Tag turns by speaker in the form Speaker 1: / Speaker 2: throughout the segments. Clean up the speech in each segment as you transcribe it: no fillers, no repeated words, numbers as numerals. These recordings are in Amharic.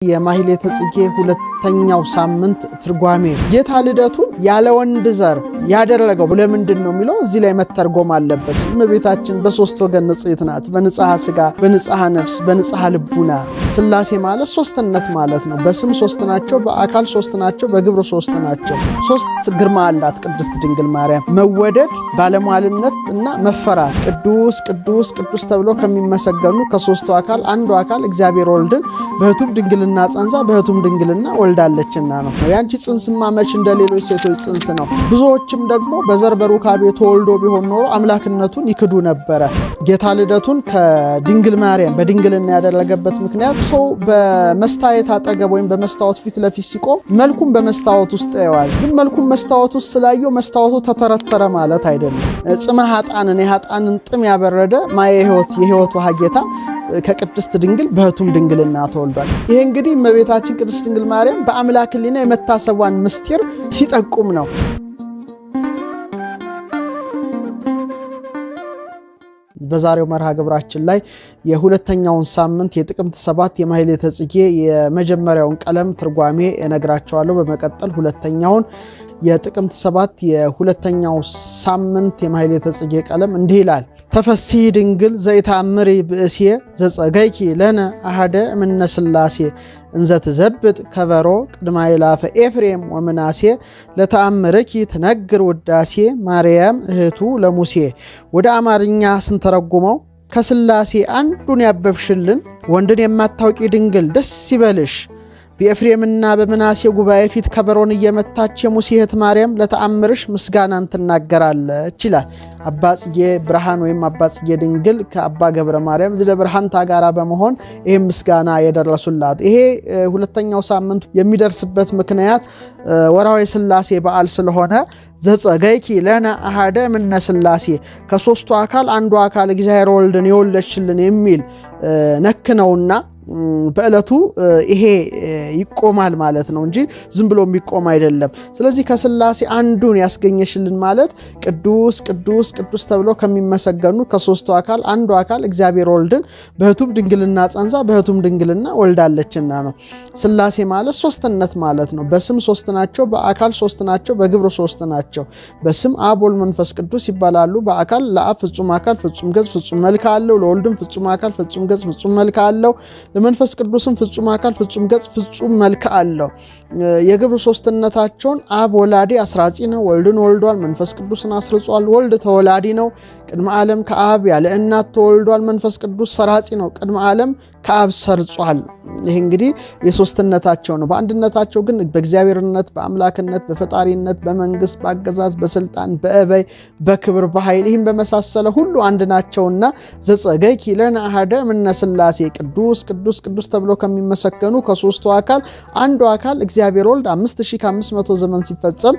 Speaker 1: የማህሌተ ጽጌ ሁለተኛው ሳምንት ትርጓሜ ጌታ ልደቱን ያለ ወንድ ዘር ያደረገው ለምንድን ነው የሚለው እዚህ ላይ መተርጎም አለበት። እመቤታችን በሶስት ወገን ንጽሕት ናት። በንጽሐ ሥጋ፣ በንጽሐ ነፍስ፣ በንጽሐ ልቡና። ሥላሴ ማለት ሶስትነት ማለት ነው። በስም ሶስት ናቸው፣ በአካል ሶስት ናቸው፣ በግብር ሶስት ናቸው። ሶስት ግርማ አላት ቅድስት ድንግል ማርያም። መወደድ፣ ባለሟልነት እና መፈራት። ቅዱስ ቅዱስ ቅዱስ ተብሎ ከሚመሰገኑ ከሶስቱ አካል አንዱ አካል እግዚአብሔር ወልድን በህቱም ድንግልና ጸንሳ በህቱም ድንግልና ወልዳለችና ነው። ያንቺ ጽንስማ መች እንደሌሎች ሴቶች ጽንስ ነው። ብዙዎችም ደግሞ በዘር በሩካቤ ተወልዶ ቢሆን ኖሮ አምላክነቱን ይክዱ ነበረ። ጌታ ልደቱን ከድንግል ማርያም በድንግልና ያደረገበት ምክንያት ሰው በመስታወት አጠገብ ወይም በመስታወት ፊት ለፊት ሲቆም መልኩን በመስታወት ውስጥ ያያል። ግን መልኩን መስታወት ውስጥ ስላየው መስታወቱ ተተረተረ ማለት አይደለም። ጽመ ኃጣንን የኃጣንን ጥም ያበረደ ማየ የህይወት ውሃ ጌታ ከቅድስት ድንግል በህቱም ድንግልና ተወልዷል። ይሄ እንግዲህ እመቤታችን ቅድስት ድንግል ማርያም በአምላክ ሕሊና የመታሰቧን ምስጢር ሲጠቁም ነው። በዛሬው መርሃ ግብራችን ላይ የሁለተኛውን ሳምንት የጥቅምት 7 የማህሌተ ጽጌ የመጀመሪያውን ቀለም ትርጓሜ እነግራቸዋለሁ። በመቀጠል ሁለተኛውን የጥቅምት 7 የሁለተኛው ሳምንት የማህሌተ ጽጌ ቀለም እንዲህ ይላል። ተፈሥሒ ድንግል ዘይታምሪ ብእሴ ዘጸገይኪ ለነ አሐደ እምነ ሥላሴ እንዘ ትዘብጥ ከበሮ ቅድመ ይላፈ ኤፍሬም ወምናሴ ለተአምርኪ ትነግር ውዳሴ ማርያም እህቱ ለሙሴ። ወደ አማርኛ ስንተረጉመው ከሥላሴ አንዱን ያበብሽልን ወንድን የማታውቂ ድንግል ደስ ይበልሽ። በኤፍሬምና በምናሴ ጉባኤ ፊት ከበሮን እየመታች የሙሴ እህት ማርያም ለተአምርሽ ምስጋናን ትናገራለች ይላል። አባ ጽጌ ብርሃን ወይም አባ ጽጌ ድንግል ከአባ ገብረ ማርያም ዝለ ብርሃን ታጋራ በመሆን ይሄ ምስጋና የደረሱላት። ይሄ ሁለተኛው ሳምንት የሚደርስበት ምክንያት ወርሃዊ ሥላሴ በዓል ስለሆነ ዘጸገይኪ ለነ አሐደ እምነ ሥላሴ ከሶስቱ አካል አንዱ አካል እግዚአብሔር ወልድን የወለድሽልን የሚል ነክ ነውና በእለቱ ይሄ ይቆማል ማለት ነው እንጂ ዝም ብሎ የሚቆም አይደለም። ስለዚህ ከሥላሴ አንዱን ያስገኘሽልን ማለት ቅዱስ ቅዱስ ቅዱስ ተብሎ ከሚመሰገኑ ከሶስቱ አካል አንዱ አካል እግዚአብሔር ወልድን በህቱም ድንግልና ጸንሳ በህቱም ድንግልና ወልዳለችና ነው። ሥላሴ ማለት ሶስትነት ማለት ነው። በስም ሶስት ናቸው፣ በአካል ሶስት ናቸው፣ በግብር ሶስት ናቸው። በስም አብ ወልድ መንፈስ ቅዱስ ይባላሉ። በአካል ለአብ ፍጹም አካል ፍጹም ገጽ ፍጹም መልክ አለው። ለወልድም ፍጹም አካል ፍጹም ገጽ ፍጹም መልክ አለው። ለመንፈስ ቅዱስም ፍጹም አካል ፍጹም ገጽ ፍጹም መልክ አለው። የግብር ሶስትነታቸውን አብ ወላዲ አስራጺ ነው፣ ወልድን ወልዷል፣ መንፈስ ቅዱስን አስርጿል። ወልድ ተወላዲ ነው፣ ቅድመ ዓለም ከአብ ያለ እናት ተወልዷል። መንፈስ ቅዱስ ሰራጺ ነው፣ ቅድመ ዓለም ከአብ ሰርጿል። ይህ እንግዲህ የሶስትነታቸው ነው። በአንድነታቸው ግን በእግዚአብሔርነት፣ በአምላክነት፣ በፈጣሪነት፣ በመንግስት፣ በአገዛዝ፣ በስልጣን፣ በእበይ፣ በክብር፣ በኃይል ይህም በመሳሰለ ሁሉ አንድ ናቸውና ዘጸገይኪ ለነ አሐደ እምነ ሥላሴ ቅዱስ ቅዱስ ቅዱስ ተብሎ ከሚመሰገኑ ከሶስቱ አካል አንዱ አካል እግዚአብሔር ወልድ 5500 ዘመን ሲፈጸም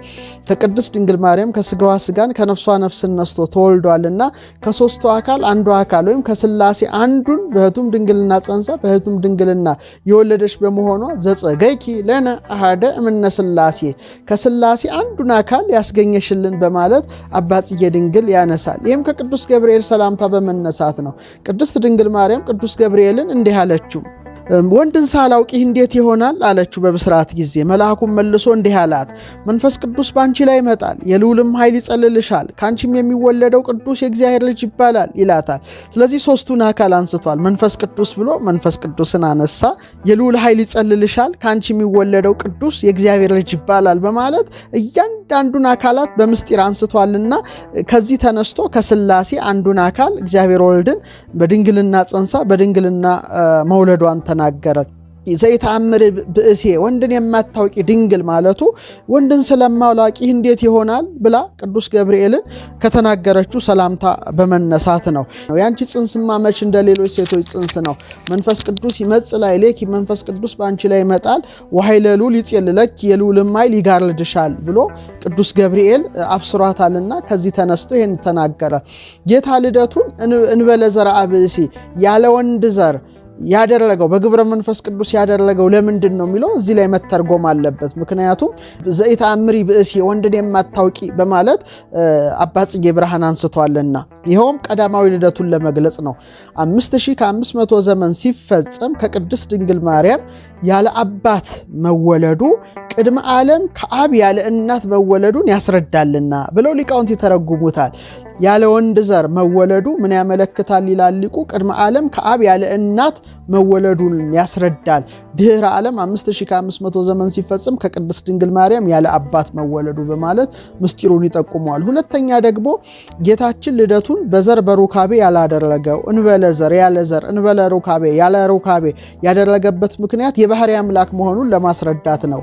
Speaker 1: ከቅድስት ድንግል ማርያም ከስጋዋ ስጋን ከነፍሷ ነፍስን ነስቶ ተወልዷልና ከሶስቱ አካል አንዱ አካል ወይም ከሥላሴ አንዱን በህቱም ድንግልና ጸንሳ በህቱም ድንግልና የወለደች በመሆኗ ዘጸገይኪ ለነ አሐደ እምነ ሥላሴ ከሥላሴ አንዱን አካል ያስገኘሽልን በማለት አባ ጽጌ ድንግል ያነሳል። ይህም ከቅዱስ ገብርኤል ሰላምታ በመነሳት ነው። ቅድስት ድንግል ማርያም ቅዱስ ገብርኤልን እንዲህ አለችው። ወንድን ሳላውቅ እንዴት ይሆናል አለችው በብስራት ጊዜ። መልአኩም መልሶ እንዲህ አላት፣ መንፈስ ቅዱስ ባንቺ ላይ ይመጣል፣ የልዑልም ኃይል ይጸልልሻል፣ ካንቺም የሚወለደው ቅዱስ የእግዚአብሔር ልጅ ይባላል ይላታል። ስለዚህ ሶስቱን አካል አንስቷል። መንፈስ ቅዱስ ብሎ መንፈስ ቅዱስን አነሳ። የልዑል ኃይል ይጸልልሻል፣ ካንቺ የሚወለደው ቅዱስ የእግዚአብሔር ልጅ ይባላል በማለት እያንዳንዱን አካላት በምስጢር አንስቷልና ከዚህ ተነስቶ ከሥላሴ አንዱን አካል እግዚአብሔር ወልድን በድንግልና ጸንሳ በድንግልና መውለዷን ተናገረ። ዘይታምሪ ብእሴ ወንድን የማታውቂ ድንግል ማለቱ ወንድን ስለማውላቂ እንዴት ይሆናል ብላ ቅዱስ ገብርኤልን ከተናገረችው ሰላምታ በመነሳት ነው። ያንቺ ጽንስማ መች እንደሌሎች ሴቶች ጽንስ ነው። መንፈስ ቅዱስ ይመጽእ ላዕሌኪ መንፈስ ቅዱስ ባንቺ ላይ ይመጣል፣ ወኃይለ ልዑል ይጼልለኪ የልዑልም ኃይል ይጋርድሻል ብሎ ቅዱስ ገብርኤል አብስሯታልና ከዚህ ተነስቶ ይሄን ተናገረ። ጌታ ልደቱን እንበለ ዘርአ ብእሲ ያለ ወንድ ዘር ያደረገው በግብረ መንፈስ ቅዱስ ያደረገው ለምንድን ነው የሚለው እዚህ ላይ መተርጎም አለበት። ምክንያቱም ዘኢተአምሪ ብእሲ ወንድን የማታውቂ በማለት አባ ጽጌ ብርሃን አንስቷልና ይሄውም ቀዳማዊ ልደቱን ለመግለጽ ነው። 5500 ዘመን ሲፈጸም ከቅድስት ድንግል ማርያም ያለ አባት መወለዱ ቅድመ ዓለም ከአብ ያለ እናት መወለዱን ያስረዳልና ብለው ሊቃውንት ይተረጉሙታል። ያለ ወንድ ዘር መወለዱ ምን ያመለክታል ይላል ሊቁ? ቅድመ ዓለም ከአብ ያለ እናት መወለዱን ያስረዳል። ድህረ ዓለም 5500 ዘመን ሲፈጽም ከቅድስት ድንግል ማርያም ያለ አባት መወለዱ በማለት ምስጢሩን ይጠቁመዋል። ሁለተኛ ደግሞ ጌታችን ልደቱን በዘር በሩካቤ ያላደረገው እንበለ ዘር ያለ ዘር እንበለ ሩካቤ ያለ ሩካቤ ያደረገበት ምክንያት የባህሪ አምላክ መሆኑን ለማስረዳት ነው።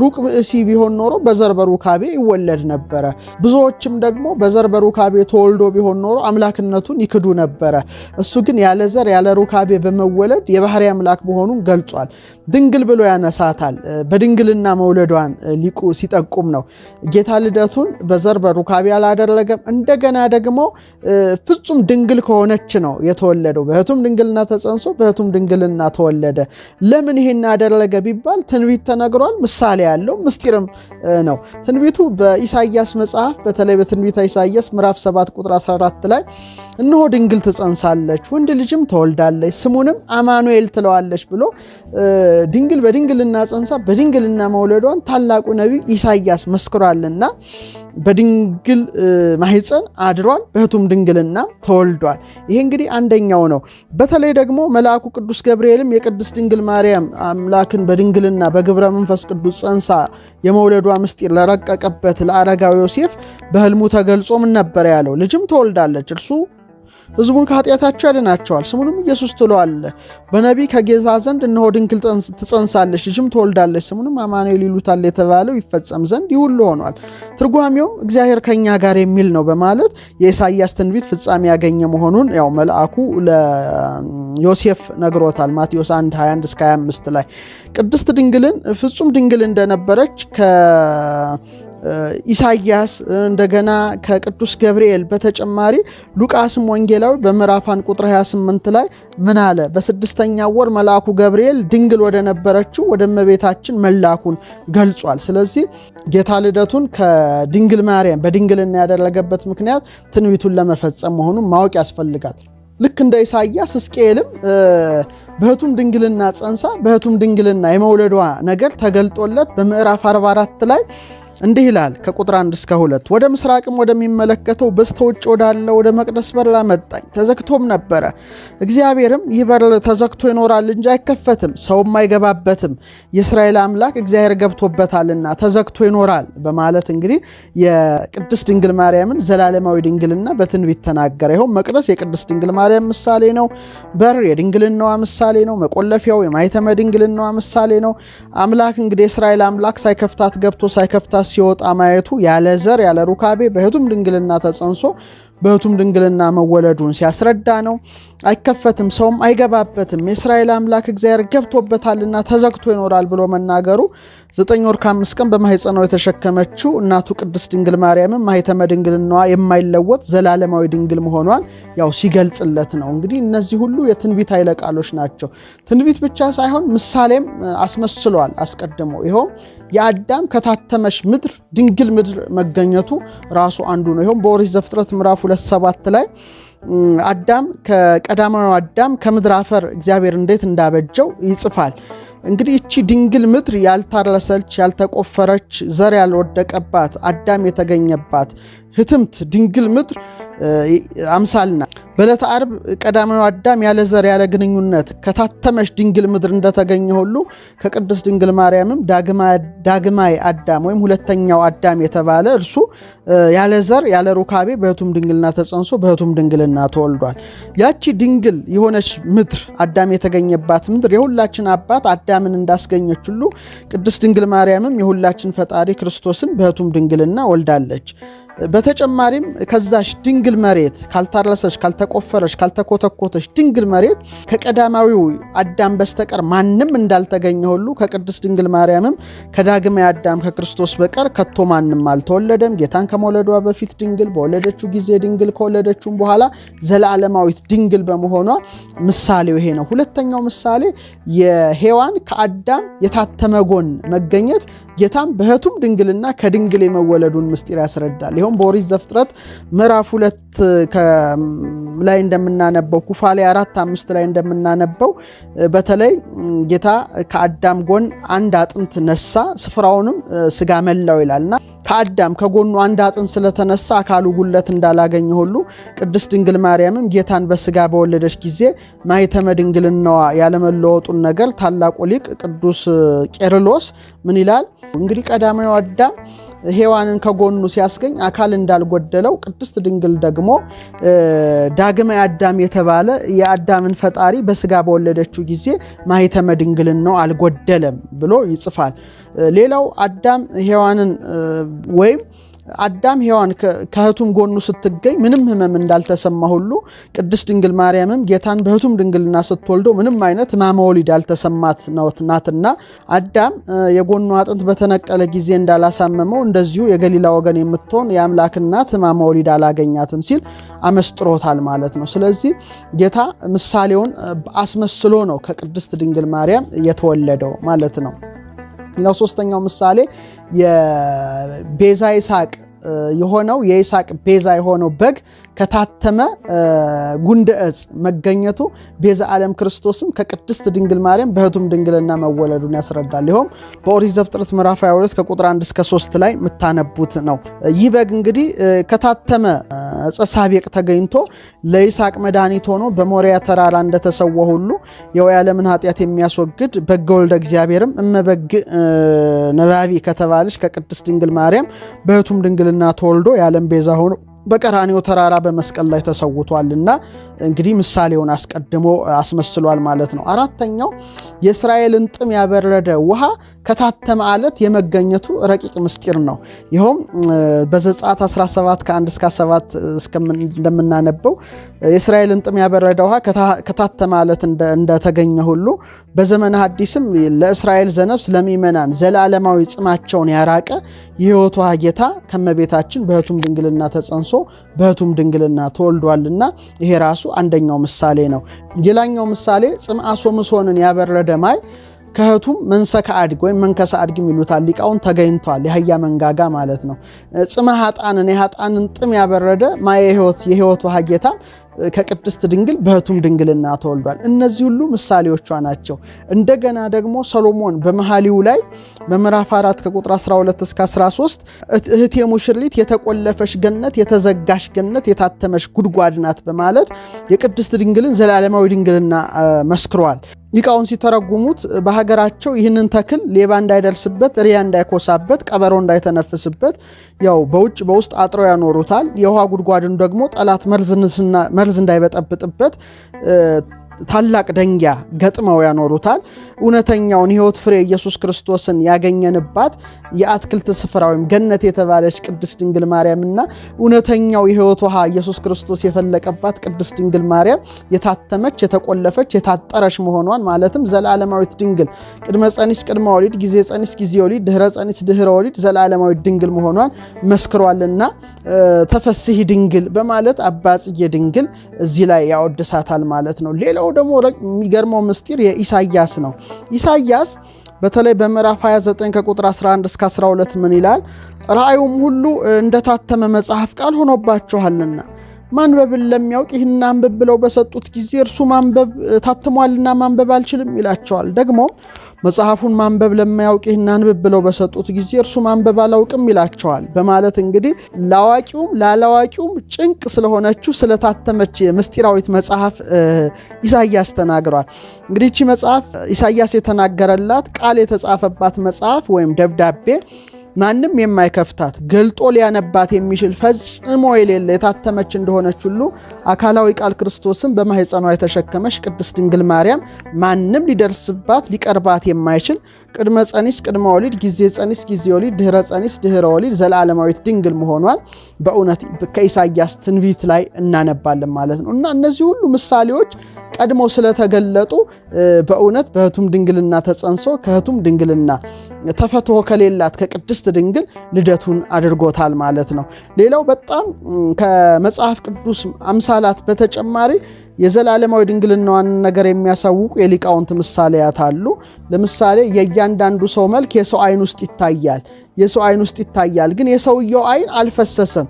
Speaker 1: ሩቅ ብእሲ ቢሆን ኖሮ በዘር በሩካቤ ይወለድ ነበረ። ብዙዎችም ደግሞ በዘር በሩካቤ ተወልዶ ቢሆን ኖሮ አምላክነቱን ይክዱ ነበረ። እሱ ግን ያለ ዘር ያለ ሩካቤ በመወለድ የባህሪ አምላክ መሆኑን ገልጿል። ድንግል ብሎ ያነሳታል። በድንግልና መውለዷን ሊቁ ሲጠቁም ነው። ጌታ ልደቱን በዘር በሩካቤ አላደረገም። እንደገና ደግሞ ፍጹም ድንግል ከሆነች ነው የተወለደው። በህቱም ድንግልና ተጸንሶ በህቱም ድንግልና ተወለደ። ለምን ይሄን አደረገ ቢባል ትንቢት ተነግሯል። ምሳሌ ያለው ምስጢርም ነው። ትንቢቱ በኢሳይያስ መጽሐፍ በተለይ በትንቢተ ኢሳይያስ ምዕራፍ 7 ቁጥር 14 ላይ እነሆ ድንግል ትጸንሳለች ወንድ ልጅም ትወልዳለች ስሙንም አማኑኤል ትለዋለች ብሎ ድንግል በድንግልና ጸንሳ በድንግልና መውለዷን ታላቁ ነቢይ ኢሳይያስ መስክሯልና በድንግል ማህፀን አድሯል፣ በህቱም ድንግልና ተወልዷል። ይሄ እንግዲህ አንደኛው ነው። በተለይ ደግሞ መልአኩ ቅዱስ ገብርኤልም የቅድስት ድንግል ማርያም አምላክን በድንግልና በግብረ መንፈስ ቅዱስ ጸንሳ የመውለዷ ምስጢር ለረቀቀበት ለአረጋዊ ዮሴፍ በህልሙ ተገልጾ ምን ነበር ያለው? ልጅም ትወልዳለች እርሱ ሕዝቡን ከኃጢአታቸው ያድናቸዋል ስሙንም ኢየሱስ ትለዋለህ። በነቢይ ከጌታ ዘንድ እነሆ ድንግል ትጸንሳለች ልጅም ትወልዳለች ስሙንም አማኑኤል ይሉታል የተባለው ይፈጸም ዘንድ ይህ ሁሉ ሆኗል። ትርጓሜውም እግዚአብሔር ከኛ ጋር የሚል ነው በማለት የኢሳይያስ ትንቢት ፍጻሜ ያገኘ መሆኑን ያው መልአኩ ለዮሴፍ ነግሮታል። ማቴዎስ 1:21-25 ላይ ቅድስት ድንግልን ፍጹም ድንግል እንደነበረች ኢሳይያስ እንደገና ከቅዱስ ገብርኤል በተጨማሪ ሉቃስም ወንጌላዊ በምዕራፍ 1 ቁጥር 28 ላይ ምን አለ? በስድስተኛው ወር መልአኩ ገብርኤል ድንግል ወደ ነበረችው ወደ እመቤታችን መላኩን ገልጿል። ስለዚህ ጌታ ልደቱን ከድንግል ማርያም በድንግልና ያደረገበት ምክንያት ትንቢቱን ለመፈጸም መሆኑን ማወቅ ያስፈልጋል። ልክ እንደ ኢሳይያስ ሕዝቅኤልም በህቱም ድንግልና ጸንሳ በህቱም ድንግልና የመውለዷ ነገር ተገልጦለት በምዕራፍ 44 ላይ እንዲህ ይላል ከቁጥር 1-2 ወደ ምስራቅም ወደሚመለከተው በስተውጭ ወዳለ ወደ መቅደስ በር አመጣኝ ተዘግቶም ነበረ። እግዚአብሔርም ይህ በር ተዘግቶ ይኖራል እንጂ አይከፈትም ሰውም አይገባበትም የእስራኤል አምላክ እግዚአብሔር ገብቶበታልና ተዘግቶ ይኖራል በማለት እንግዲህ የቅድስት ድንግል ማርያምን ዘላለማዊ ድንግልና በትንቢት ተናገረ። ይሄው መቅደስ የቅድስት ድንግል ማርያም ምሳሌ ነው። በር የድንግልናዋ ምሳሌ ነው። መቆለፊያው የማኅተመ ድንግልናዋ ምሳሌ ነው። አምላክ እንግዲህ የእስራኤል አምላክ ሳይከፍታት ገብቶ ሳይከፍታት ሲወጣ ማየቱ ያለ ዘር ያለ ሩካቤ በህቱም ድንግልና ተጸንሶ በህቱም ድንግልና መወለዱን ሲያስረዳ ነው። አይከፈትም ሰውም አይገባበትም የእስራኤል አምላክ እግዚአብሔር ገብቶበታልና ተዘግቶ ይኖራል ብሎ መናገሩ 9 ወር ከ5 ቀን በማህፀኗ የተሸከመችው እናቱ ቅድስት ድንግል ማርያም ማኅተመ ድንግልናዋ የማይለወጥ ዘላለማዊ ድንግል መሆኗን ያው ሲገልጽለት ነው። እንግዲህ እነዚህ ሁሉ የትንቢት ኃይለ ቃሎች ናቸው። ትንቢት ብቻ ሳይሆን ምሳሌም አስመስሏል አስቀድሞ። ይሄው የአዳም ከታተመሽ ምድር ድንግል ምድር መገኘቱ ራሱ አንዱ ነው። ይሄው በኦሪት ዘፍጥረት ምዕራፍ 2:7 ላይ አዳም ከቀዳማዊ አዳም ከምድር አፈር እግዚአብሔር እንዴት እንዳበጀው ይጽፋል። እንግዲህ እቺ ድንግል ምድር ያልታረሰች ያልተቆፈረች ዘር ያልወደቀባት አዳም የተገኘባት ህትምት ድንግል ምድር አምሳልና በዕለተ ዓርብ ቀዳማዊ አዳም ያለ ዘር ያለ ግንኙነት ከታተመሽ ድንግል ምድር እንደተገኘ ሁሉ ከቅድስት ድንግል ማርያምም ዳግማይ አዳም ወይም ሁለተኛው አዳም የተባለ እርሱ ያለ ዘር ያለ ሩካቤ በህቱም ድንግልና ተጸንሶ በህቱም ድንግልና ተወልዷል። ያቺ ድንግል የሆነች ምድር አዳም የተገኘባት ምድር የሁላችን አባት አዳምን እንዳስገኘች ሁሉ ቅድስት ድንግል ማርያምም የሁላችን ፈጣሪ ክርስቶስን በህቱም ድንግልና ወልዳለች። በተጨማሪም ከዛሽ ድንግል መሬት ካልታረሰሽ ካልተቆፈረሽ ካልተኮተኮተሽ ድንግል መሬት ከቀዳማዊው አዳም በስተቀር ማንም እንዳልተገኘ ሁሉ ከቅድስት ድንግል ማርያምም ከዳግማዊ አዳም ከክርስቶስ በቀር ከቶ ማንም አልተወለደም። ጌታን ከመውለዷ በፊት ድንግል፣ በወለደችው ጊዜ ድንግል፣ ከወለደችውም በኋላ ዘላለማዊት ድንግል በመሆኗ ምሳሌው ይሄ ነው። ሁለተኛው ምሳሌ የሔዋን ከአዳም የታተመ ጎን መገኘት ጌታም በህቱም ድንግልና ከድንግል የመወለዱን ምስጢር ያስረዳል። ይሄም በኦሪት ዘፍጥረት ምዕራፍ 2 ላይ እንደምናነበው ኩፋሌ 4:5 ላይ እንደምናነበው በተለይ ጌታ ከአዳም ጎን አንድ አጥንት ነሳ፣ ስፍራውንም ስጋ መላው ይላልና ከአዳም ከጎኑ አንድ አጥንት ስለተነሳ አካሉ ጉለት እንዳላገኘ ሁሉ ቅድስት ድንግል ማርያምም ጌታን በስጋ በወለደች ጊዜ ማኅተመ ድንግልናዋ ያለመለወጡን ነገር ታላቁ ሊቅ ቅዱስ ቄርሎስ ምን ይላል? እንግዲህ ቀዳማዊ አዳም ሔዋንን ከጎኑ ሲያስገኝ አካል እንዳልጎደለው ቅድስት ድንግል ደግሞ ዳግማዊ አዳም የተባለ የአዳምን ፈጣሪ በስጋ በወለደችው ጊዜ ማኅተመ ድንግልናው አልጎደለም ብሎ ይጽፋል። ሌላው አዳም ሔዋንን ወይም አዳም ሔዋን ከህቱም ጎኑ ስትገኝ ምንም ህመም እንዳልተሰማ ሁሉ ቅድስት ድንግል ማርያምም ጌታን በህቱም ድንግልና ስትወልደው ምንም አይነት ሕማመ ወሊድ ያልተሰማት ናትና አዳም የጎኑ አጥንት በተነቀለ ጊዜ እንዳላሳመመው እንደዚሁ የገሊላ ወገን የምትሆን የአምላክ እናት ሕማመ ወሊድ አላገኛትም ሲል አመስጥሮታል ማለት ነው። ስለዚህ ጌታ ምሳሌውን አስመስሎ ነው ከቅድስት ድንግል ማርያም የተወለደው ማለት ነው። ሌላው ሶስተኛው ምሳሌ የቤዛ ይስሐቅ የሆነው የይስሐቅ ቤዛ የሆነው በግ ከታተመ ጉንደ ዕፅ መገኘቱ ቤዛ ዓለም ክርስቶስም ከቅድስት ድንግል ማርያም በህቱም ድንግልና መወለዱን ያስረዳል። ይኸውም በኦሪት ዘፍጥረት ምዕራፍ 22 ከቁጥር 1 እስከ 3 ላይ የምታነቡት ነው። ይህ በግ እንግዲህ ከታተመ ዕፀ ሳቤቅ ተገኝቶ ለይስሐቅ መድኃኒት ሆኖ በሞሪያ ተራራ እንደተሰዋ ሁሉ የዓለምን ኃጢአት የሚያስወግድ በገ ወልደ እግዚአብሔርም እመበግ ነባቢ ከተባለች ከቅድስት ድንግል ማርያም በህቱም ድንግልና ተወልዶ የዓለም ቤዛ ሆኖ በቀራንዮ ተራራ በመስቀል ላይ ተሰውቷልና እንግዲህ ምሳሌውን አስቀድሞ አስመስሏል ማለት ነው። አራተኛው የእስራኤልን ጥም ያበረደ ውሃ ከታተመ አለት የመገኘቱ ረቂቅ ምስጢር ነው። ይኸውም በዘጸአት 17 ከ1 እስከ 7 እንደምናነበው የእስራኤልን ጥም ያበረደ ውሃ ከታተመ አለት እንደተገኘ ሁሉ በዘመነ ሐዲስም ለእስራኤል ዘነፍስ ለሚመናን ዘላለማዊ ጽማቸውን ያራቀ የሕይወት ውሃ ጌታ ከመቤታችን በህቱም ድንግልና ተጸንሶ በህቱም ድንግልና ተወልዷልና ይሄ ራሱ አንደኛው ምሳሌ ነው። ሌላኛው ምሳሌ ጽምአ ሶምሶንን ያበረደ ማይ ከህቱም መንሰከ አድግ ወይም መንከሰ አድግ ይሉታል ሊቃውን ተገኝቷል። የአህያ መንጋጋ ማለት ነው። ጽምአ ኃጣንን የኃጣንን ጥም ያበረደ ማየ የሕይወት ውሃ ጌታ ከቅድስት ድንግል በህቱም ድንግልና ተወልዷል። እነዚህ ሁሉ ምሳሌዎቿ ናቸው። እንደገና ደግሞ ሰሎሞን በመኃልዩ ላይ በምዕራፍ 4 ከቁጥር 12 እስከ 13 እህቴ ሙሽሪት የተቆለፈሽ ገነት የተዘጋሽ ገነት የታተመሽ ጉድጓድ ናት በማለት የቅድስት ድንግልን ዘላለማዊ ድንግልና መስክሯል። ሊቃውን ሲተረጉሙት በሀገራቸው ይህንን ተክል ሌባ እንዳይደርስበት፣ ሪያ እንዳይኮሳበት፣ ቀበሮ እንዳይተነፍስበት ያው በውጭ በውስጥ አጥረው ያኖሩታል። የውሃ ጉድጓድን ደግሞ ጠላት መርዝ እንዳይበጠብጥበት ታላቅ ደንጊያ ገጥመው ያኖሩታል። እውነተኛውን ሕይወት ፍሬ ኢየሱስ ክርስቶስን ያገኘንባት የአትክልት ስፍራ ወይም ገነት የተባለች ቅድስት ድንግል ማርያምና እውነተኛው የሕይወት ውሃ ኢየሱስ ክርስቶስ የፈለቀባት ቅድስት ድንግል ማርያም የታተመች የተቆለፈች የታጠረች መሆኗን ማለትም ዘላለማዊት ድንግል ቅድመ ጸኒስ ቅድመ ወሊድ ጊዜ ጸኒስ ጊዜ ወሊድ ድህረ ጸኒስ ድህረ ወሊድ ዘላለማዊት ድንግል መሆኗን መስክሯልና ተፈስሒ ድንግል በማለት አባ ጽጌ ድንግል እዚህ ላይ ያወድሳታል ማለት ነው። ሌላው ደግሞ የሚገርመው ምስጢር የኢሳይያስ ነው። ኢሳይያስ በተለይ በምዕራፍ 29 ከቁጥር 11 እስከ 12 ምን ይላል? ራእዩም ሁሉ እንደታተመ መጽሐፍ ቃል ሆኖባችኋልና ማንበብን ለሚያውቅ ይህን አንብብ ብለው በሰጡት ጊዜ እርሱ ማንበብ ታትሟልና ማንበብ አልችልም ይላቸዋል። ደግሞ መጽሐፉን ማንበብ ለማያውቅ ይህን አንብብ ብለው በሰጡት ጊዜ እርሱ ማንበብ አላውቅም ይላቸዋል በማለት እንግዲህ ላዋቂውም ላላዋቂውም ጭንቅ ስለሆነችው ስለታተመች ምስጢራዊት መጽሐፍ ኢሳይያስ ተናግሯል። እንግዲህ እቺ መጽሐፍ ኢሳይያስ የተናገረላት ቃል የተጻፈባት መጽሐፍ ወይም ደብዳቤ ማንም የማይከፍታት ገልጦ ሊያነባት የሚችል ፈጽሞ የሌለ የታተመች እንደሆነች ሁሉ አካላዊ ቃል ክርስቶስን በማህፀኗ የተሸከመች ቅድስት ድንግል ማርያም ማንም ሊደርስባት ሊቀርባት የማይችል ቅድመ ጸኒስ ቅድመ ወሊድ ጊዜ ጸኒስ ጊዜ ወሊድ ድህረ ጸኒስ ድህረ ወሊድ ዘላለማዊት ድንግል መሆኗን በእውነት ከኢሳይያስ ትንቢት ላይ እናነባለን ማለት ነው። እና እነዚህ ሁሉ ምሳሌዎች ቀድሞ ስለተገለጡ በእውነት በህቱም ድንግልና ተጸንሶ ከህቱም ድንግልና ተፈትሆ ከሌላት ከቅድስት ድንግል ልደቱን አድርጎታል ማለት ነው። ሌላው በጣም ከመጽሐፍ ቅዱስ አምሳላት በተጨማሪ የዘላለማዊ ድንግልናዋን ነገር የሚያሳውቁ የሊቃውንት ምሳሌያት አሉ። ለምሳሌ የእያንዳንዱ ሰው መልክ የሰው አይን ውስጥ ይታያል። የሰው አይን ውስጥ ይታያል፣ ግን የሰውየው አይን አልፈሰሰም።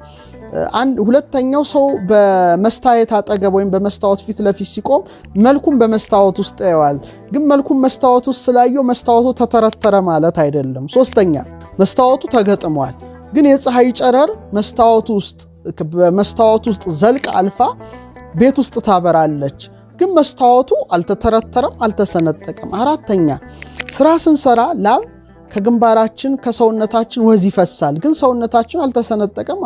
Speaker 1: ሁለተኛው ሰው በመስታወት አጠገብ ወይም በመስታወት ፊት ለፊት ሲቆም መልኩን በመስታወት ውስጥ ያያል፣ ግን መልኩን መስታወት ውስጥ ስላየው መስታወቱ ተተረተረ ማለት አይደለም። ሶስተኛ መስታወቱ ተገጥሟል፣ ግን የፀሐይ ጨረር በመስታወቱ ውስጥ ዘልቅ አልፋ ቤት ውስጥ ታበራለች፣ ግን መስታወቱ አልተተረተረም አልተሰነጠቀም። አራተኛ ስራ ስንሰራ ላብ ከግንባራችን ከሰውነታችን ወዝ ይፈሳል፣ ግን ሰውነታችን አልተሰነጠቀም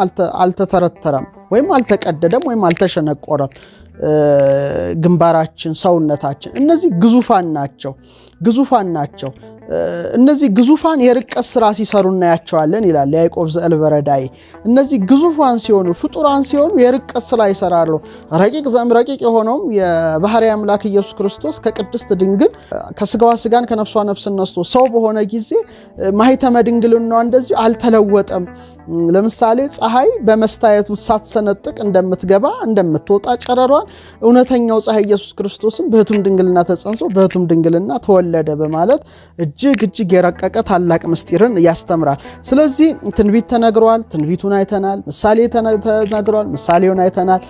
Speaker 1: አልተተረተረም ወይም አልተቀደደም ወይም አልተሸነቆረም። ግንባራችን ሰውነታችን እነዚህ ግዙፋን ናቸው። እነዚህ ግዙፋን የርቀት ስራ ሲሰሩ እናያቸዋለን ይላል ያዕቆብ ዘእልበረዳይ። እነዚህ ግዙፋን ሲሆኑ ፍጡራን ሲሆኑ የርቀት ስራ ይሰራሉ። ረቂቅ የሆነውም የባህርይ አምላክ ኢየሱስ ክርስቶስ ከቅድስት ድንግል ከስጋዋ ስጋን ከነፍሷ ነፍስን ነስቶ ሰው በሆነ ጊዜ ማኅተመ ድንግልናዋ እንደዚህ አልተለወጠም። ለምሳሌ ፀሐይ በመስታየት ውስጥ ሳትሰነጥቅ እንደምትገባ እንደምትወጣ ጨረሯን እውነተኛው ፀሐይ ኢየሱስ ክርስቶስም በህቱም ድንግልና ተጸንሶ በህቱም ድንግልና ተወለደ በማለት እጅግ የረቀቀ ታላቅ ምስጢርን ያስተምራል። ስለዚህ ትንቢት ተነግሯል፣ ትንቢቱን አይተናል። ምሳሌ ተነግሯል፣ ምሳሌውን አይተናል።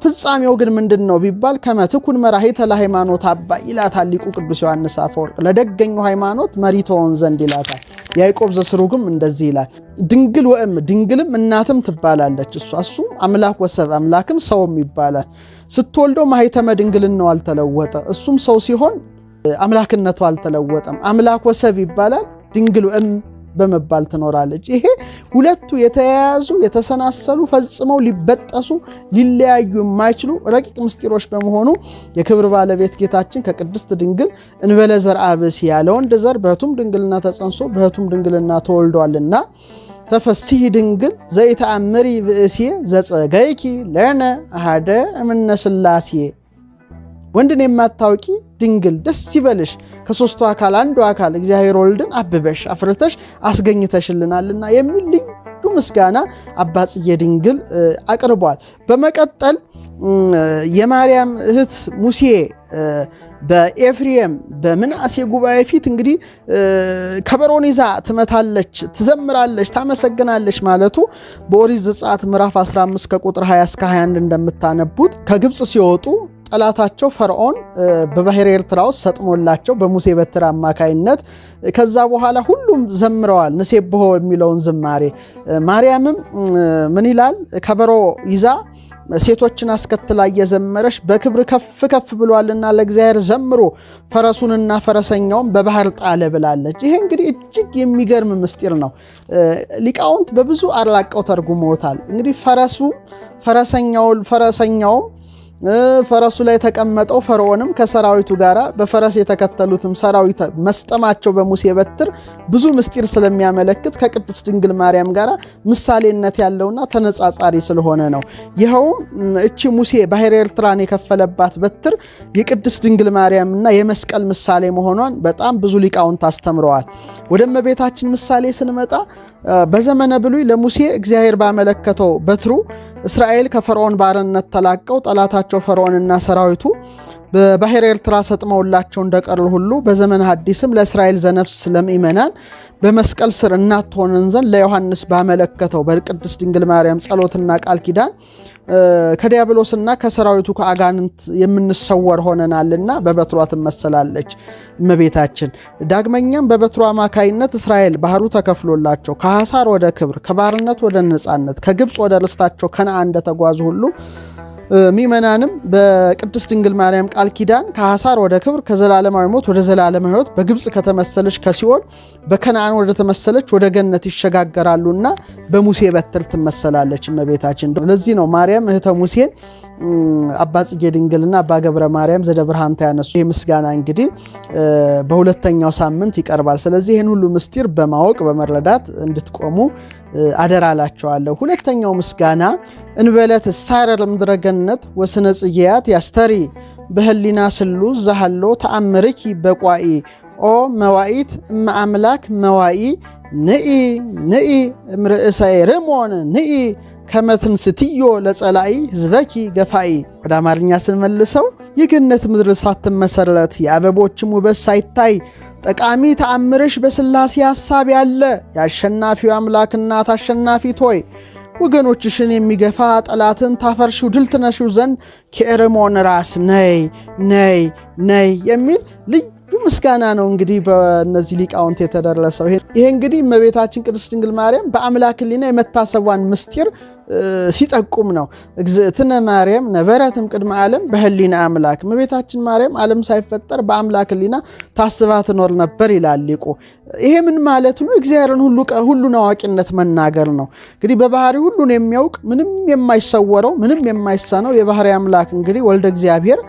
Speaker 1: ፍጻሜው ግን ምንድነው ቢባል ከመትኩን መራሄተ ለሃይማኖት አባ ይላታል ሊቁ ቅዱስ ዮሐንስ አፈወርቅ። ለደገኘው ሃይማኖት መሪ ትሆን ዘንድ ይላታል። ያዕቆብ ዘስሩግም እንደዚህ ይላል። ድንግል ወእም ድንግልም እናትም ትባላለች። እሱም አምላክ ወሰብ አምላክም ሰውም ይባላል። ስትወልደው ማኅተመ ድንግልናው አልተለወጠ፣ እሱም ሰው ሲሆን አምላክነቱ አልተለወጠም። አምላክ ወሰብ ይባላል፣ ድንግል ወእም በመባል ትኖራለች። ይሄ ሁለቱ የተያያዙ የተሰናሰሉ ፈጽመው ሊበጠሱ ሊለያዩ የማይችሉ ረቂቅ ምስጢሮች በመሆኑ የክብር ባለቤት ጌታችን ከቅድስት ድንግል እንበለ ዘርአ ብእሲ ያለ ወንድ ዘር በህቱም ድንግልና ተጸንሶ በህቱም ድንግልና ተወልዷልና ተፈሲህ ድንግል ዘይተአምሪ ብእሲ ዘጸገይኪ ለነ አሐደ እምነ ሥላሴ። ወንድን የማታውቂ ድንግል ደስ ይበልሽ፣ ከሶስቱ አካል አንዱ አካል እግዚአብሔር ወልድን አብበሽ አፍርተሽ አስገኝተሽልናልና የሚል ልዩ ምስጋና አባ ጽጌ ድንግል አቅርቧል። በመቀጠል የማርያም እህት ሙሴ በኤፍሬም በምናሴ ጉባኤ ፊት እንግዲህ ከበሮን ይዛ ትመታለች፣ ትዘምራለች፣ ታመሰግናለች ማለቱ በኦሪት ዘጸአት ምዕራፍ 15 ከቁጥር 20 እስከ 21 እንደምታነቡት ከግብጽ ሲወጡ ጠላታቸው ፈርዖን በባህር ኤርትራ ውስጥ ሰጥሞላቸው በሙሴ በትር አማካይነት ከዛ በኋላ ሁሉም ዘምረዋል ንሴብሖ የሚለውን ዝማሬ። ማርያምም ምን ይላል? ከበሮ ይዛ ሴቶችን አስከትላ እየዘመረች በክብር ከፍ ብሏልና ለእግዚአብሔር ዘምሮ ፈረሱንና ፈረሰኛውን በባህር ጣለ ብላለች። ይሄ እንግዲህ እጅግ የሚገርም ምስጢር ነው። ሊቃውንት በብዙ አርላቀው ተርጉመውታል። እንግዲህ ፈረሰኛውም ፈረሱ ላይ ተቀመጠው ፈርዖንም ከሰራዊቱ ጋር በፈረስ የተከተሉትም ሰራዊት መስጠማቸው በሙሴ በትር ብዙ ምስጢር ስለሚያመለክት ከቅድስት ድንግል ማርያም ጋር ምሳሌነት ያለውና ተነጻጻሪ ስለሆነ ነው። ይኸውም እቺ ሙሴ ባህር ኤርትራን የከፈለባት በትር የቅድስት ድንግል ማርያምና የመስቀል ምሳሌ መሆኗን በጣም ብዙ ሊቃውንት አስተምረዋል። ወደ እመቤታችን ምሳሌ ስንመጣ በዘመነ ብሉይ ለሙሴ እግዚአብሔር ባመለከተው በትሩ እስራኤል ከፈርዖን ባርነት ተላቀው ጠላታቸው ፈርዖንና ሰራዊቱ በባህር ኤርትራ ሰጥመውላቸው እንደቀሩ ሁሉ በዘመነ ሐዲስም ለእስራኤል ዘነፍስ ለምእመናን በመስቀል ስር እናት ሆነን ዘንድ ለዮሐንስ ባመለከተው በቅድስት ድንግል ማርያም ጸሎትና ቃል ኪዳን ከዲያብሎስና ከሰራዊቱ ከአጋንንት የምንሰወር ሆነናልና በበትሯ ትመሰላለች እመቤታችን። ዳግመኛም በበትሯ አማካይነት እስራኤል ባህሩ ተከፍሎላቸው ከሐሳር ወደ ክብር ከባርነት ወደ ነጻነት ከግብጽ ወደ ርስታቸው ከነዓን እንደተጓዙ ሁሉ ሚመናንም በቅድስት ድንግል ማርያም ቃል ኪዳን ከሐሳር ወደ ክብር ከዘላለማዊ ሞት ወደ ዘላለማዊ ሕይወት በግብጽ ከተመሰለች ከሲኦል በከነዓን ወደ ተመሰለች ወደ ገነት ይሸጋገራሉና በሙሴ በትር ትመሰላለች እመቤታችን። ለዚህ ነው ማርያም እህተ ሙሴን አባ ጽጌ ድንግልና አባ ገብረ ማርያም ዘደብርሃንታ ያነሱ። የምስጋና እንግዲህ በሁለተኛው ሳምንት ይቀርባል። ስለዚህ ይሄን ሁሉ ምስጢር በማወቅ በመረዳት እንድትቆሙ አደራላችኋለሁ። ሁለተኛው ምስጋና እንበለት ሳረር ምድረገነት ወስነ ጽጌያት ያስተሪ በህሊና ስሉ ዘሃሎ ተአምርኪ በቋኢ ኦ መዋኢት እመአምላክ መዋኢ ንኢ ንኢ እምርእሳይ ርሞን ንኢ ከመትንስትዮ ለጸላኢ ህዝበኪ ገፋኢ። ወደ አማርኛ ስንመልሰው የገነት ምድር ሳትመሰረት የአበቦችም ውበት ሳይታይ ጠቃሚ ተአምርሽ በስላሴ ሐሳብ ያለ የአሸናፊው አምላክ እናት አሸናፊት ሆይ ወገኖችሽን የሚገፋ ጠላትን ታፈርሺው ድል ትነሺው ዘንድ ከኤርሞን ራስ ነይ ነይ ነይ የሚል ልዩ ምስጋና ነው እንግዲህ በእነዚህ ሊቃውንት የተደረሰው። ይሄ እንግዲህ እመቤታችን ቅድስት ድንግል ማርያም በአምላክ ሕሊና የመታሰቧን ምስጢር ሲጠቁም ነው። እግዝእትነ ማርያም ነበረትም ቅድመ ዓለም በህሊና አምላክ። እመቤታችን ማርያም ዓለም ሳይፈጠር በአምላክ ሕሊና ታስባ ትኖር ነበር ይላል ሊቁ። ይሄ ምን ማለት ነው? እግዚአብሔርን ሁሉን አዋቂነት መናገር ነው። እንግዲህ በባህሪ ሁሉን የሚያውቅ ምንም የማይሰወረው ምንም የማይሳነው የባህሪ አምላክ እንግዲህ ወልደ እግዚአብሔር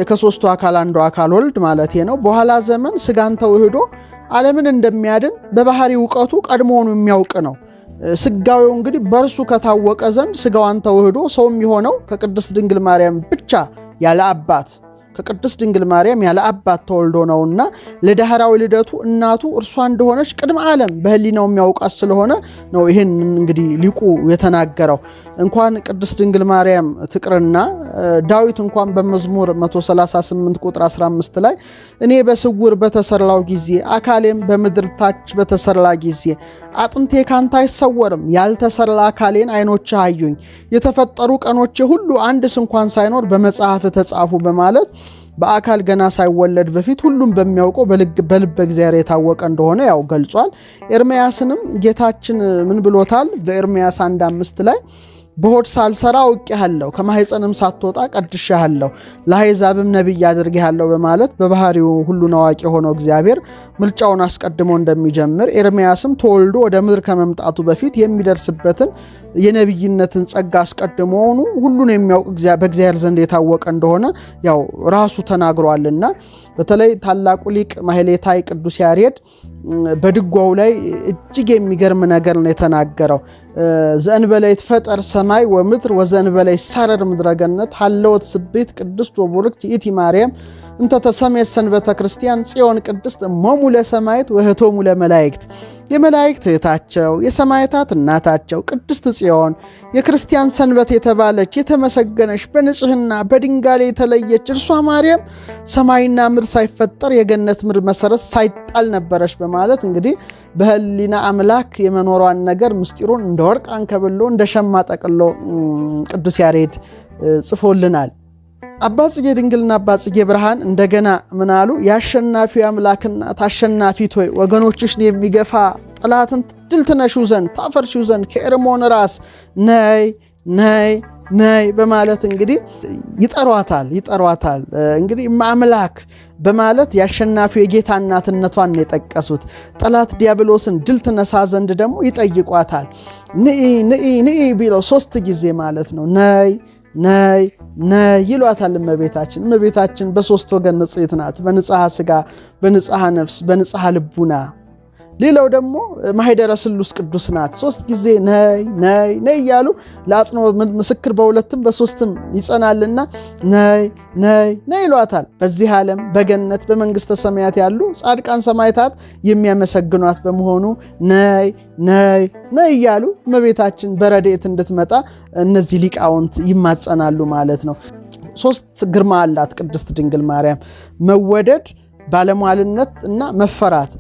Speaker 1: ከሶስቱ አካል አንዱ አካል ወልድ ማለት ነው። በኋላ ዘመን ስጋን ተዋህዶ ዓለምን እንደሚያድን በባህሪ ዕውቀቱ ቀድሞውኑ የሚያውቅ ነው። ስጋዊው እንግዲህ በርሱ ከታወቀ ዘንድ ስጋዋን ተዋህዶ ሰው የሚሆነው ከቅድስት ድንግል ማርያም ብቻ ያለ አባት ከቅድስት ድንግል ማርያም ያለ አባት ተወልዶ ነውና ለዳህራዊ ልደቱ እናቱ እርሷ እንደሆነች ቅድመ ዓለም በህሊናው የሚያውቃት ስለሆነ ነው ይሄን እንግዲህ ሊቁ የተናገረው። እንኳን ቅድስት ድንግል ማርያም ትቅርና ዳዊት እንኳን በመዝሙር 138 ቁጥር 15 ላይ እኔ በስውር በተሰራው ጊዜ አካሌም በምድር ታች በተሰራ ጊዜ አጥንቴ ካንተ አይሰወርም፣ ያልተሰራ አካሌን ዓይኖች አዩኝ፣ የተፈጠሩ ቀኖቼ ሁሉ አንድስ እንኳን ሳይኖር በመጽሐፍ ተጻፉ በማለት በአካል ገና ሳይወለድ በፊት ሁሉም በሚያውቀው በልበ እግዚአብሔር የታወቀ እንደሆነ ያው ገልጿል። ኤርምያስንም ጌታችን ምን ብሎታል? በኤርምያስ 1:5 ላይ በሆድ ሳልሰራ አውቄሃለሁ፣ ከማህፀንም ሳትወጣ ቀድሼሃለሁ፣ ለአሕዛብም ነቢይ አድርጌሃለሁ በማለት በባህሪው ሁሉን አዋቂ ሆኖ እግዚአብሔር ምርጫውን አስቀድሞ እንደሚጀምር ኤርምያስም ተወልዶ ወደ ምድር ከመምጣቱ በፊት የሚደርስበትን የነቢይነትን ጸጋ አስቀድሞውኑ ሁሉን የሚያውቅ በእግዚአብሔር ዘንድ የታወቀ እንደሆነ ያው ራሱ ተናግሯልና በተለይ ታላቁ ሊቅ ማህሌታይ ቅዱስ ያሬድ በድጓው ላይ እጅግ የሚገርም ነገር ነው የተናገረው። ዘእንበለ ይትፈጠር ሰማይ ወምድር ወዘእንበለ ይሳረር ምድረ ገነት ሀለወት ስቤት ቅድስት ወቡርክት ይእቲ ማርያም እንተ ተሰሜት ሰንበተ ክርስቲያን ጽዮን ቅድስት እሞሙ ለሰማዕት ወእህቶሙ ለመላእክት። የመላእክት እህታቸው የሰማዕታት እናታቸው ቅድስት ጽዮን የክርስቲያን ሰንበት የተባለች የተመሰገነች በንጽህና በድንጋሌ የተለየች እርሷ ማርያም ሰማይና ምድር ሳይፈጠር የገነት ምድር መሰረት ሳይጣል ነበረች በማለት እንግዲህ በህሊና አምላክ የመኖሯን ነገር ምስጢሩን እንደ ወርቅ አንከብሎ እንደ ሸማ ጠቅሎ ቅዱስ ያሬድ ጽፎልናል። አባ ጽጌ ድንግልና አባ ጽጌ ብርሃን እንደገና ምን አሉ? የአሸናፊው አምላክና ታሸናፊት ሆይ ወገኖችሽን የሚገፋ ጠላትን ድል ትነሺው ዘንድ ታፈርሺው ዘንድ ከኤርሞን ራስ ነይ ነይ ነይ በማለት እንግዲህ ይጠሯታል። እንግዲህ አምላክ በማለት ያሸናፊው የጌታ እናትነቷን የጠቀሱት ጠላት ዲያብሎስን ድል ትነሳ ዘንድ ደግሞ ይጠይቋታል። ንኢ ንኢ ንኢ ቢለው 3 ጊዜ ማለት ነው። ነይ ነይ ነይ ይሏታል። እመቤታችን በሶስት ወገን ንጽሕት ናት። በንጽሐ ሥጋ፣ በንጽሐ ነፍስ፣ በንጽሐ ልቡና። ሌላው ደግሞ ማኅደረ ስሉስ ቅዱስ ናት። 3 ጊዜ ነይ ነይ ነይ እያሉ ለአጽኖ ምስክር በሁለትም በሶስትም ይጸናልና ነይ ነይ ነይ ይሏታል። በዚህ ዓለም በገነት በመንግስተ ሰማያት ያሉ ጻድቃን ሰማዕታት የሚያመሰግኗት በመሆኑ ነይ ነይ ነይ እያሉ እመቤታችን በረድኤት እንድትመጣ እነዚህ ሊቃውንት ይማጸናሉ ማለት ነው። 3 ግርማ አላት ቅድስት ድንግል ማርያም መወደድ፣ ባለሟልነት እና መፈራት።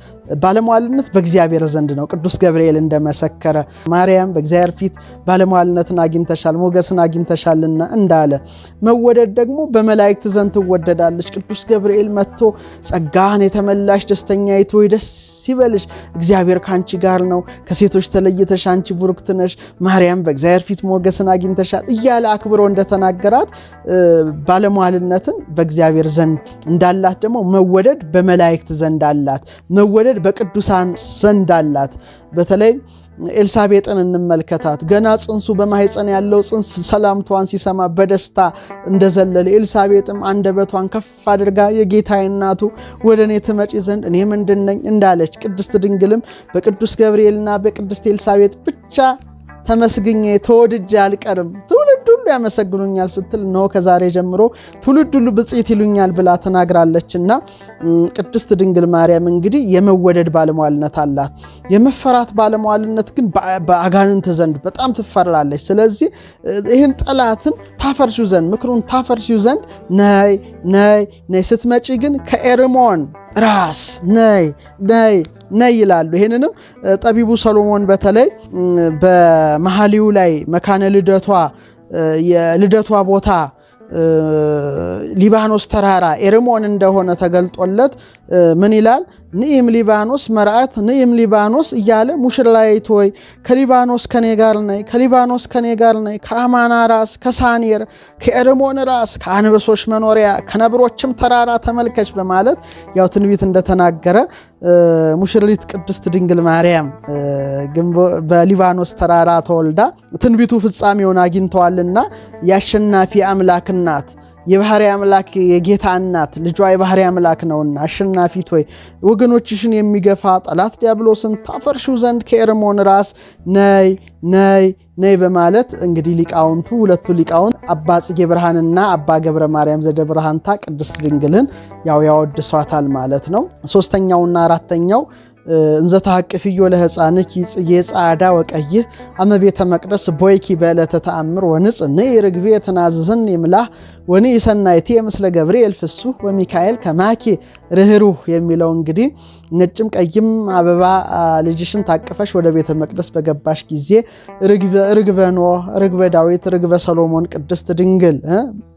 Speaker 1: ባለሟልነት በእግዚአብሔር ዘንድ ነው ቅዱስ ገብርኤል እንደመሰከረ ማርያም በእግዚአብሔር ፊት ባለሟልነትን አግኝተሻል ሞገስን አግኝተሻልና እንዳለ መወደድ ደግሞ በመላእክት ዘንድ ትወደዳለች ቅዱስ ገብርኤል መጥቶ ጸጋን የተመላሽ ደስተኛይቱ ሆይ ደስ ይበልሽ እግዚአብሔር ካንቺ ጋር ነው ከሴቶች ተለይተሽ አንቺ ቡርክት ነሽ ማርያም በእግዚአብሔር ፊት ሞገስን አግኝተሻል እያለ አክብሮ እንደተናገራት ባለሟልነትን በእግዚአብሔር ዘንድ እንዳላት ደግሞ መወደድ በመላእክት ዘንድ አላት መወደድ በቅዱሳን ዘንድ አላት በተለይ ኤልሳቤጥን እንመልከታት ገና ጽንሱ በማህፀን ያለው ጽንስ ሰላምቷን ሲሰማ በደስታ እንደዘለለ ኤልሳቤጥም አንደበቷን ከፍ አድርጋ የጌታዬ እናቱ ወደኔ ትመጪ ዘንድ እኔ ምንድነኝ እንዳለች ቅድስት ድንግልም በቅዱስ ገብርኤልና በቅድስት ኤልሳቤጥ ብቻ ተመስግኜ ተወድጄ አልቀርም ትውልድ ሁሉ ያመሰግኑኛል ስትል ነው ከዛሬ ጀምሮ ትውልድ ሁሉ ብጽዕት ይሉኛል ብላ ተናግራለችና ቅድስት ድንግል ማርያም እንግዲህ የመወደድ ባለሟልነት አላት የመፈራት ባለሟልነት ግን በአጋንንት ዘንድ በጣም ትፈራለች ስለዚህ ይሄን ጠላትን ታፈርሺው ዘንድ ምክሩን ታፈርሺው ዘንድ ነይ ስትመጪ ግን ከኤርሞን ራስ ነይ ይላሉ ይሄንንም ጠቢቡ ሰሎሞን በተለይ በመሐሊው ላይ መካነ ልደቷ ቦታ ሊባኖስ ተራራ ኤርሞን እንደሆነ ተገልጦለት ምን ይላል ንኢም ሊባኖስ መርአት ንኢም ሊባኖስ እያለ ሙሽራይት ሆይ ከሊባኖስ ከኔ ጋር ነይ ከአማና ራስ ከሳኔር ከኤርሞን ራስ ከአንበሶች መኖሪያ ከነብሮችም ተራራ ተመልከች በማለት ያው ትንቢት እንደተናገረ ሙሽሪት ቅድስት ድንግል ማርያም በሊባኖስ ተራራ ተወልዳ ትንቢቱ ፍጻሜውን አግኝተዋልና ያሸናፊ አምላክ እናት የባህሪ አምላክ የጌታ እናት ልጇ የባህሪ አምላክ ነውና አሸናፊት ሆይ ወገኖችሽን የሚገፋ ጠላት ዲያብሎስን ታፈርሺው ዘንድ ከኤርሞን ራስ ነይ በማለት እንግዲህ ሊቃውንቱ ሁለቱ ሊቃውንት አባ ጽጌ ብርሃንና አባ ገብረ ማርያም ዘደብርሃንታ ቅድስት ድንግልን ያወድሷታል ማለት ነው ሶስተኛውና አራተኛው እንዘ ተሐቅፍዮ ለሕፃንኪ ጽጌ ጻዳ ወቀይህ አመቤተ መቅደስ ቦይኪ በዕለተ ተአምር ወንጽ ነይ ርግቤ ተናዝዝን ይምላህ ወኒ ሰናይቲ ምስለ ገብርኤል ፍሱህ ወሚካኤል ከማኪ ርህሩህ የሚለው እንግዲህ ነጭም ቀይም አበባ ልጅሽን ታቀፈሽ ወደ ቤተ መቅደስ በገባሽ ጊዜ ርግበ ኖህ ርግበ ዳዊት ርግበ ሰሎሞን ቅድስት ድንግል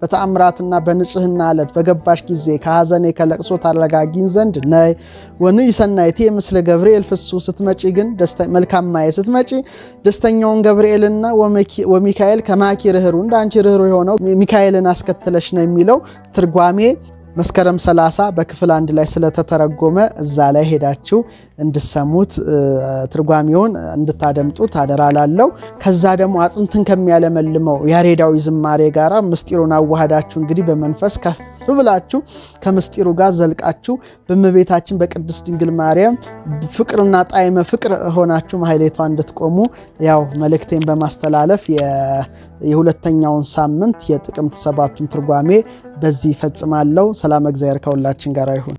Speaker 1: በተአምራትና በንጽህና ዕለት በገባሽ ጊዜ ከሐዘኔ ከለቅሶ ታረጋጊኝ ዘንድ ነይ ወኒ ሰናይቲ ምስለ ገብርኤል ፍሱህ ስትመጪ ግን መልካም ማየ ስትመጪ ደስተኛውን ገብርኤልና ወሚካኤል ከማኪ ርህሩህ እንዳንቺ ርህሩህ የሆነው ሚካኤልን አስከትለሽ ነው የሚለው ትርጓሜ መስከረም 30 በክፍል 1 ላይ ስለተተረጎመ እዛ ላይ ሄዳችሁ እንድሰሙት ትርጓሜውን እንድታደምጡት አደራላለው ከዛ ደግሞ አጥንትን ከሚያለመልመው ያሬዳዊ ዝማሬ ጋራ ምስጢሩን አዋሃዳችሁ እንግዲህ በመንፈስ ከፍ ብላችሁ ከምስጢሩ ጋር ዘልቃችሁ በእመቤታችን በቅድስት ድንግል ማርያም ፍቅርና ጣዕመ ፍቅር ሆናችሁ ማህሌቷ እንድትቆሙ ያው መልእክቴን በማስተላለፍ የሁለተኛውን ሳምንት የጥቅምት 7ቱን ትርጓሜ በዚህ ፈጽማለሁ ሰላም እግዚአብሔር ከሁላችን ጋር ይሁን